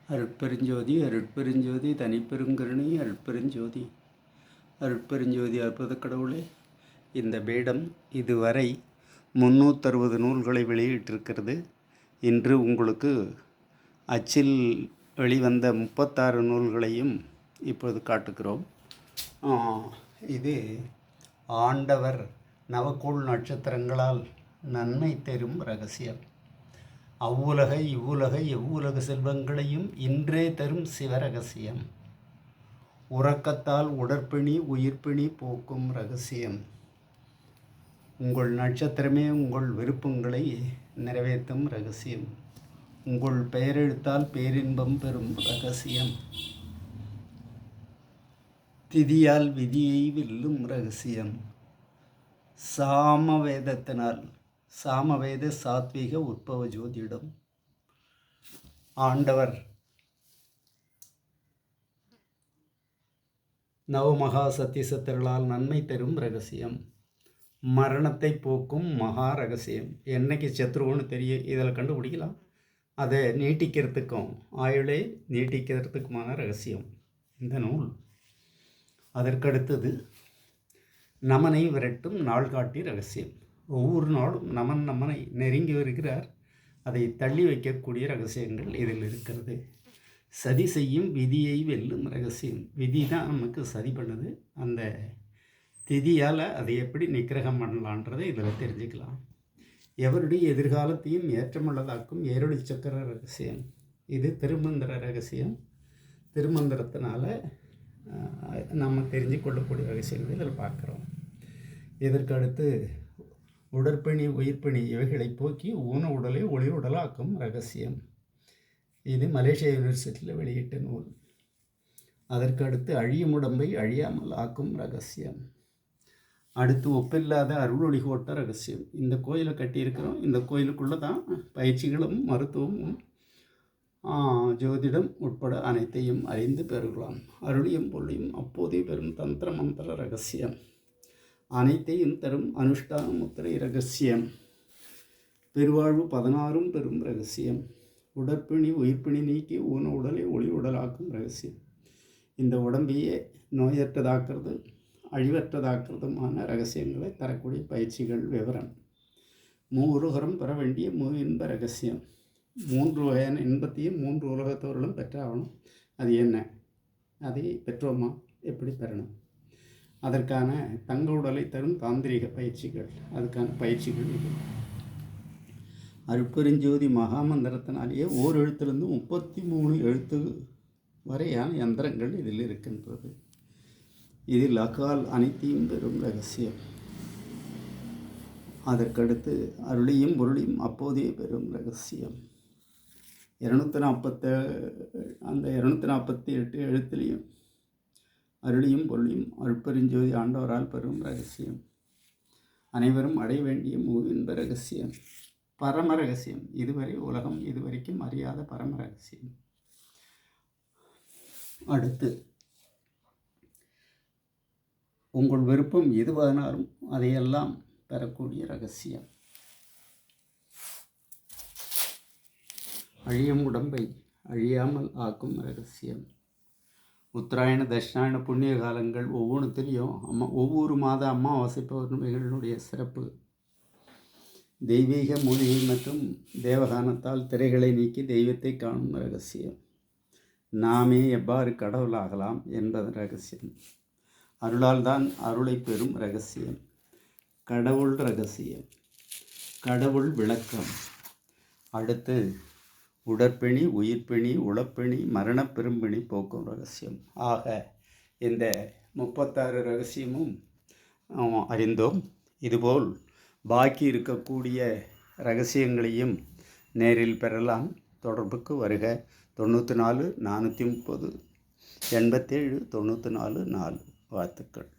அருட்பெருஞ்சோதி அருட்பெருஞ்சோதி தனிப்பெருங்கருணை அருட்பெருஞ்சோதி அருட்பெருஞ்சோதி அற்புத கடவுளே. இந்த பீடம் இதுவரை 360 நூல்களை வெளியிட்டிருக்கிறது. இன்று உங்களுக்கு அச்சில் வெளிவந்த 36 நூல்களையும் இப்போது காட்டுகிறோம். இது ஆண்டவர் நவக்கோள் நட்சத்திரங்களால் நன்மை தரும் ரகசியம். அவ்வுலக இவ்வுலக எவ்வுலக செல்வங்களையும் இன்றே தரும் சிவரகசியம். உறக்கத்தால் உடற்பிணி உயிர்ப்பிணி போக்கும் ரகசியம். உங்கள் நட்சத்திரமே உங்கள் விருப்பங்களை நிறைவேற்றும் ரகசியம். உங்கள் பெயரெழுத்தால் பேரின்பம் பெறும் ரகசியம். திதியால் விதியை வெல்லும் ரகசியம். சாமவேதத்தினால் சாமவேத சாத்வீக உற்பவ ஜோதிடம். ஆண்டவர் நவமகா சத்தியசத்தர்களால் நன்மை தரும் ரகசியம். மரணத்தை போக்கும் மகா ரகசியம். என்னைக்கு சத்ருன்னு தெரியும், இதில் கண்டுபிடிக்கலாம். அதை நீட்டிக்கிறதுக்கும் ஆயுளை நீட்டிக்கிறதுக்குமான ரகசியம் இந்த நூல். அதற்கடுத்தது நமனை விரட்டும் நாள் காட்டி ரகசியம். ஒவ்வொரு நாளும் நம்மனை நெருங்கி வருகிறார். அதை தள்ளி வைக்கக்கூடிய ரகசியங்கள் இதில் இருக்கிறது. சதி செய்யும் விதியை வெல்லும் ரகசியம். விதி தான் நமக்கு சதி பண்ணுது. அந்த திதியால் அதை எப்படி நிக்கிரகம் பண்ணலான்றதை இதில் தெரிஞ்சுக்கலாம். எவருடைய எதிர்காலத்தையும் ஏற்றமுள்ளதாக்கும் ஏரொளி சக்கர ரகசியம். இது திருமந்திர ரகசியம். திருமந்திரத்தினால நம்ம தெரிஞ்சு கொள்ளக்கூடிய ரகசியங்கள் இதில் பார்க்குறோம். இதற்கடுத்து உடற்பிணி உயிர்ப்பிணி இவைகளை போக்கி ஊன உடலை ஒளி உடலாக்கும் ரகசியம். இது மலேசியா யூனிவர்சிட்டியில் வெளியிட்ட நூல். அதற்கடுத்து அழியும் உடம்பை அழியாமல் ஆக்கும் ரகசியம். அடுத்து ஒப்பில்லாத அருளொளி கோட்ட ரகசியம். இந்த கோயிலை கட்டியிருக்கிறோம். இந்த கோயிலுக்குள்ளே தான் பயிற்சிகளும் மருத்துவமும் ஜோதிடம் உட்பட அனைத்தையும் அறிந்து பெறலாம். அருளியும் பொருளையும் அப்போதே பெறும் தந்திர மந்திர ரகசியம். அனைத்தையும் தரும் அனுஷ்டான முத்திரை ரகசியம். பெருவாழ்வு 16 பெறும் ரகசியம். உடற்பிணி உயிர்ப்பிணி நீக்கி ஊன உடலை ஒளி உடலாக்கும் ரகசியம். இந்த உடம்பையே நோயற்றதாக்குறது அழிவற்றதாக்குறதுமான ரகசியங்களை தரக்கூடிய பயிற்சிகள் விவரம். மூருகரம் பெற வேண்டிய இன்ப ரகசியம். 3 வகையான இன்பத்தையும் 3 உலகத்தவர்களும் பெற்றாகணும். அது என்ன? அதை பெற்றோமா? எப்படி பெறணும்? அதற்கான தங்க உடலை தரும் தாந்திரிக பயிற்சிகள். அதுக்கான பயிற்சிகள் இது. அருட்பெருஞ்சோதி மகாமந்திரத்தினாலேயே ஓர் எழுத்துலேருந்து 33 எழுத்து வரையான யந்திரங்கள் இதில் இருக்கின்றது. இதில் அகால் அனைத்தையும் பெறும் ரகசியம். அதற்கடுத்து அருளியும் பொருளையும் அப்போதே பெறும் ரகசியம். 248 எழுத்துலேயும் அருளியும் பொருளையும் அருட்பெருஞ்சோதி ஆண்டவரால் பெறும் ரகசியம். அனைவரும் அடைய வேண்டிய இன்ப ரகசியம். பரம ரகசியம். இதுவரை உலகம் இதுவரைக்கும் அறியாத பரம ரகசியம். அடுத்து உங்கள் விருப்பம் எதுவானாலும் அதையெல்லாம் பெறக்கூடிய ரகசியம். அழியும் உடம்பை அழியாமல் ஆக்கும் ரகசியம். உத்தராயண தட்சிணாயண புண்ணிய காலங்கள் ஒவ்வொன்றுத்திலையும் ஒவ்வொரு மாத அமாவாசை பௌர்ணமிகளுடைய சிறப்பு. தெய்வீக மூலிகை மற்றும் தேவகானத்தால் திரைகளை நீக்கி தெய்வத்தை காணும் ரகசியம். நாமே எவ்வாறு கடவுளாகலாம் என்பதன் ரகசியம். அருளால் தான் அருளை பெறும் ரகசியம். கடவுள் ரகசியம். கடவுள் விளக்கம். அடுத்து உடற்பிணி உயிர்ப்பிணி உளப்பிணி மரணப் பெரும்பிணி போக்கும் ரகசியம். ஆக இந்த 36 ரகசியமும் அறிந்தோம். இதுபோல் பாக்கி இருக்கக்கூடிய ரகசியங்களையும் நேரில் பெறலாம். தொடர்புக்கு வருக. 94 430 87 94 4. வாழ்த்துக்கள்.